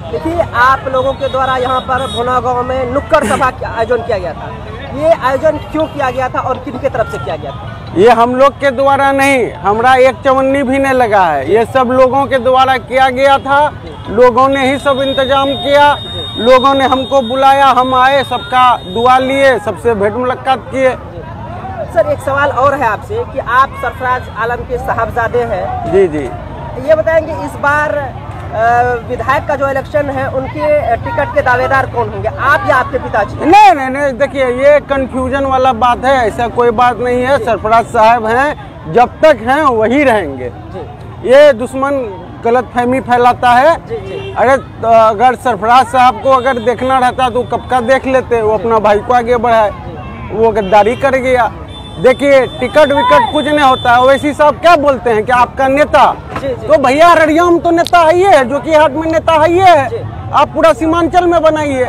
देखिए, आप लोगों के द्वारा यहाँ पर भुना गांव में नुक्कड़ सभा का आयोजन किया गया था। ये आयोजन क्यों किया गया था और किनके तरफ से किया गया था? ये हम लोग के द्वारा नहीं, हमारा एक चवन्नी भी नहीं लगा है, ये सब लोगों के द्वारा किया गया था। लोगों ने ही सब इंतजाम किया, लोगों ने हमको बुलाया, हम आए, सबका दुआ लिए, सबसे भेंट मुलाकात किए। सर, एक सवाल और है आपसे कि आप सरफराज आलम के साहबजादे हैं। जी जी। ये बताएंगे इस बार विधायक का जो इलेक्शन है उनके टिकट के दावेदार कौन होंगे, आप या आपके पिताजी? नहीं, देखिए ये कंफ्यूजन वाला बात है, ऐसा कोई बात नहीं है। सरफराज साहब हैं, जब तक हैं वही रहेंगे। ये दुश्मन गलत फहमी फैलाता है। अरे तो अगर सरफराज साहब को अगर देखना रहता तो कब का देख लेते, वो अपना भाई को आगे बढ़ाए, वो गद्दारी कर गया। देखिए टिकट विकट कुछ नहीं होता है। ओवैसी साहब क्या बोलते हैं कि आपका नेता, तो भैया अररिया में तो नेता है, जो कि हाट में नेता है, आप पूरा सीमांचल में बनाइए।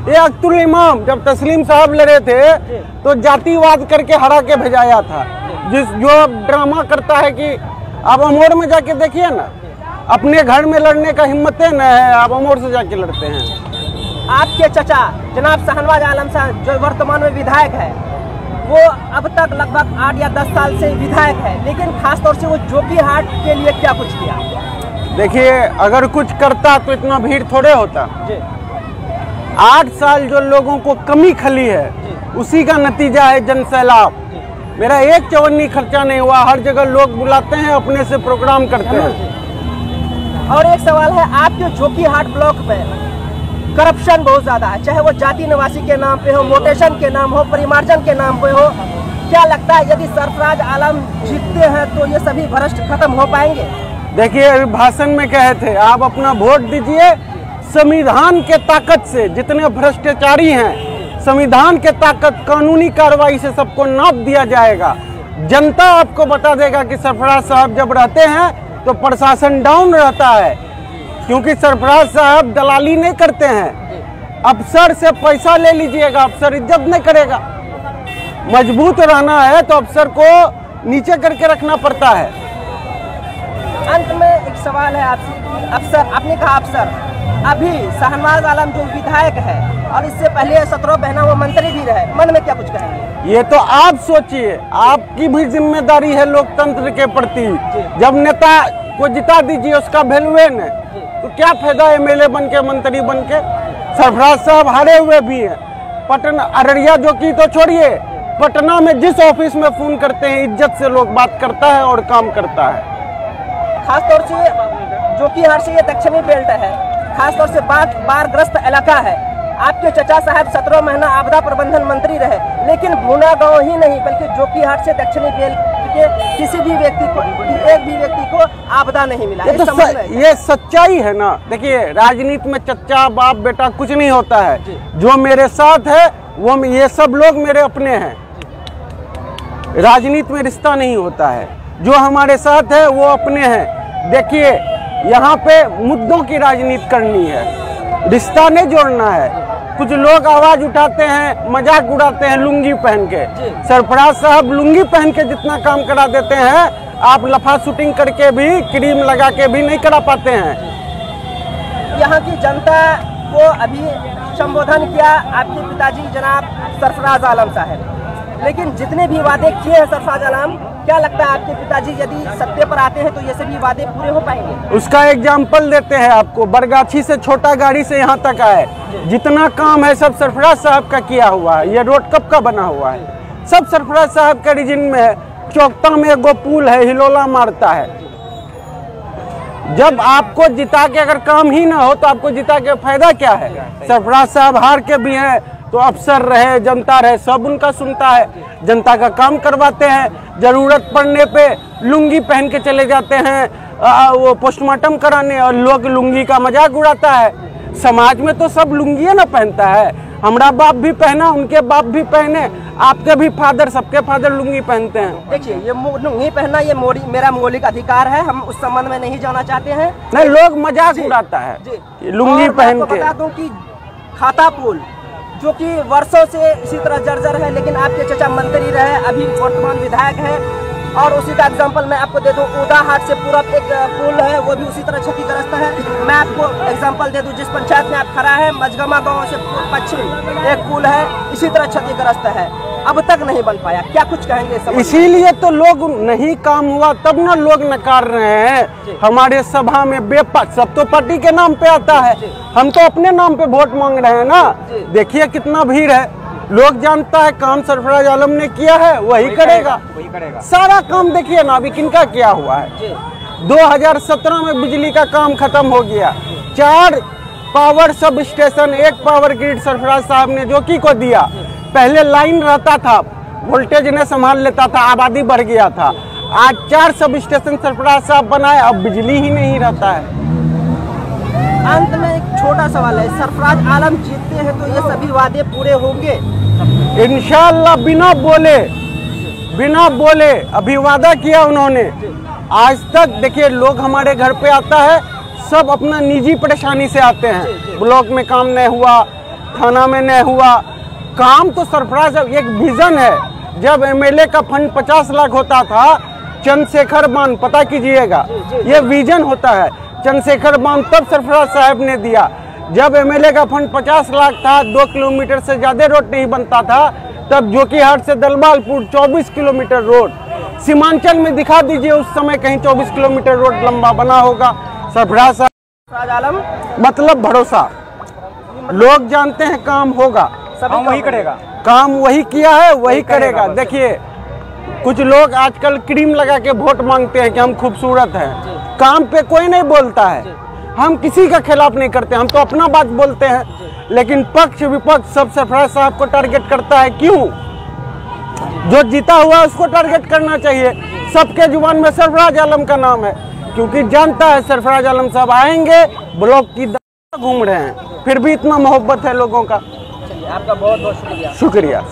ये अख्तुल इमाम जब तस्लीम साहब लड़े थे तो जातिवाद करके हरा के भेजाया था। जो ड्रामा करता है कि आप अमोर में जाके देखिए ना, अपने घर में लड़ने का हिम्मत न है, आप अमोर से जाके लड़ते हैं। आपके चचा जनाब शाहनवाज आलम साहब जो वर्तमान में विधायक है, वो अब तक लगभग 8 या 10 साल से विधायक है, लेकिन खासतौर से वो जोकीहाट के लिए क्या कुछ किया? देखिए अगर कुछ करता तो इतना भीड़ थोड़े होता। 8 साल जो लोगों को कमी खली है उसी का नतीजा है जनसैलाब। मेरा एक चवन्नी खर्चा नहीं हुआ, हर जगह लोग बुलाते हैं, अपने से प्रोग्राम करते हैं। और एक सवाल है, आपके जोकीहाट ब्लॉक में करप्शन बहुत ज्यादा है, चाहे वो जाति निवासी के नाम पे हो, मोटेशन के नाम हो, परिमार्जन के नाम पे हो। क्या लगता है यदि सरफराज आलम जीतते हैं तो ये सभी भ्रष्ट खत्म हो पाएंगे? देखिए अभी भाषण में कहे थे, आप अपना वोट दीजिए, संविधान के ताकत से जितने भ्रष्टाचारी हैं, संविधान के ताकत कानूनी कार्रवाई से सबको नाप दिया जाएगा। जनता आपको बता देगा कि सरफराज साहब जब रहते हैं तो प्रशासन डाउन रहता है, क्योंकि सरफराज साहब दलाली नहीं करते हैं। अफसर से पैसा ले लीजिएगा, अफसर इज्जत नहीं करेगा। मजबूत रहना है तो अफसर को नीचे करके रखना पड़ता है। अंत में एक सवाल है आपसे, अफसर, आपने कहा अफसर, अभी शाहनवाज आलम जो विधायक है और इससे पहले 17 बहना वो मंत्री भी रहे, मन में क्या कुछ कहेंगे? ये तो आप सोचिए, आपकी भी जिम्मेदारी है लोकतंत्र के प्रति। जब नेता को जिता दीजिए उसका वैल्यू न, तो क्या फायदा एमएलए बन के, मंत्री बन के? सरफराज साहब हारे हुए भी हैं। पटना अररिया जो की तो छोड़िए, पटना में जिस ऑफिस में फोन करते हैं इज्जत से लोग बात करता है और काम करता है। खासतौर से जोकीहाट से ये दक्षिणी बेल्ट है, खासतौर से बाढ़ग्रस्त इलाका है। आपके चचा साहब 17 महीना आपदा प्रबंधन मंत्री रहे, लेकिन भुना गांव ही नहीं बल्कि जोकीहाट से दक्षिणी बेल्ट के किसी भी व्यक्ति को, एक भी व्यक्ति को आपदा नहीं मिला। ये सच्चाई है ना। देखिए राजनीति में चचा बाप बेटा कुछ नहीं होता है। जो मेरे साथ है वो, ये सब लोग मेरे अपने हैं। राजनीति में रिश्ता नहीं होता है, जो हमारे साथ है वो अपने हैं। देखिए यहाँ पे मुद्दों की राजनीति करनी है, रिश्ता नहीं जोड़ना है। कुछ लोग आवाज उठाते हैं, मजाक उड़ाते हैं लुंगी पहन के। सरफराज साहब लुंगी पहन के जितना काम करा देते हैं, आप लफा शूटिंग करके भी, क्रीम लगा के भी नहीं करा पाते हैं। यहाँ की जनता को अभी संबोधन किया आपके पिताजी जनाब सरफराज आलम साहब, लेकिन जितने भी वादे किए हैं सरफराज आलम, क्या लगता है आपके पिताजी यदि सत्ते पर आते हैं तो ये सभी वादे पूरे हो पाएंगे? उसका एग्जाम्पल देते हैं आपको। बरगाछी से छोटा गाड़ी से यहाँ तक आए, जितना काम है सब सरफराज साहब का किया हुआ है। ये रोड कब का बना हुआ है, सब सरफराज साहब के रीजन में है। चौकता में एगो पुल है, हिलोला मारता है। जब आपको जिता के अगर काम ही ना हो तो आपको जिता के फायदा क्या है? सरफराज साहब हार के भी हैं तो अफसर रहे, जनता रहे, सब उनका सुनता है, जनता का काम करवाते हैं। जरूरत पड़ने पे लुंगी पहन के चले जाते हैं वो पोस्टमार्टम कराने, और लोग लुंगी का मजाक उड़ाता है। समाज में तो सब लुंगी ना पहनता है। हमारा बाप भी पहना, उनके बाप भी पहने, आपके भी फादर, सबके फादर लुंगी पहनते हैं। देखिए ये लुंगी पहनना ये मेरा मौलिक अधिकार है, हम उस संबंध में नहीं जाना चाहते हैं। नहीं, लोग मजाक उड़ाता है लुंगी पहन के। बता दूं कि खाता पुल जो कि वर्षों से इसी तरह जर्जर है, लेकिन आपके चचा मंत्री रहे, अभी वर्तमान विधायक है, और उसी का एग्जांपल मैं आपको दे दूं, ऊदा हाट से पूरब एक पुल है, वो भी उसी तरह क्षतिग्रस्त है। मैं आपको एग्जांपल दे दूं, जिस पंचायत में आप खड़ा है, मजगमा गांव से पश्चिम एक पुल है, इसी तरह क्षतिग्रस्त है, अब तक नहीं बन पाया। क्या कुछ कहेंगे? इसीलिए तो लोग नहीं काम हुआ तब ना लोग नकार रहे हैं हमारे सभा में। सब तो पार्टी के नाम पे आता है, हम तो अपने नाम पे वोट मांग रहे हैं ना। देखिए कितना भीड़ है, लोग जानता है काम सरफराज आलम ने किया है, वही करेगा। सारा काम देखिए ना अभी किनका क्या हुआ है। 2017 में बिजली का काम खत्म हो गया, 4 power sub station, 1 power grid Sarfaraz साहब ने जोकी को दिया। पहले लाइन रहता था, वोल्टेज ने संभाल लेता था, आबादी बढ़ गया था। आज 4 सब स्टेशन सरफराज साहब बनाए, अब बिजली ही नहीं रहता है। अंत में एक छोटा सवाल है, सरफराज आलम जीतते हैं तो ये सभी वादे पूरे होंगे? इंशाअल्लाह बिना बोले अभी वादा किया उन्होंने। आज तक देखिए लोग हमारे घर पे आता है, सब अपना निजी परेशानी से आते हैं। ब्लॉक में काम नहीं हुआ, थाना में नहीं हुआ, काम तो सरफराज एक विजन है। जब एमएलए का फंड 50 लाख होता था, चंद्रशेखर बांध, पता कीजिएगा, ये विजन होता है। चंद्रशेखर बांध तब सरफराज साहब ने दिया, जब एमएलए का फंड 50 लाख था, 2 किलोमीटर से ज्यादा रोड नहीं बनता था, तब जोकीहाट से दलबालपुर 24 किलोमीटर रोड। सीमांचल में दिखा दीजिए उस समय कहीं 24 किलोमीटर रोड लंबा बना होगा। सरफराज आलम मतलब भरोसा, लोग जानते हैं काम होगा, काम वही करेगा, काम वही किया है वही करेगा। देखिए कुछ लोग आजकल क्रीम लगा के वोट मांगते हैं कि हम खूबसूरत हैं, काम पे कोई नहीं बोलता है। हम किसी का खिलाफ नहीं करते, हम तो अपना बात बोलते हैं, लेकिन पक्ष विपक्ष सब सरफराज साहब को टारगेट करता है। क्यों? जो जीता हुआ है उसको टारगेट करना चाहिए। सबके जुबान में सरफराज आलम का नाम है, क्योंकि जानता है सरफराज आलम साहब आएंगे, ब्लॉक की घूम रहे हैं, फिर भी इतना मोहब्बत है लोगों का। आपका बहुत बहुत शुक्रिया। शुक्रिया।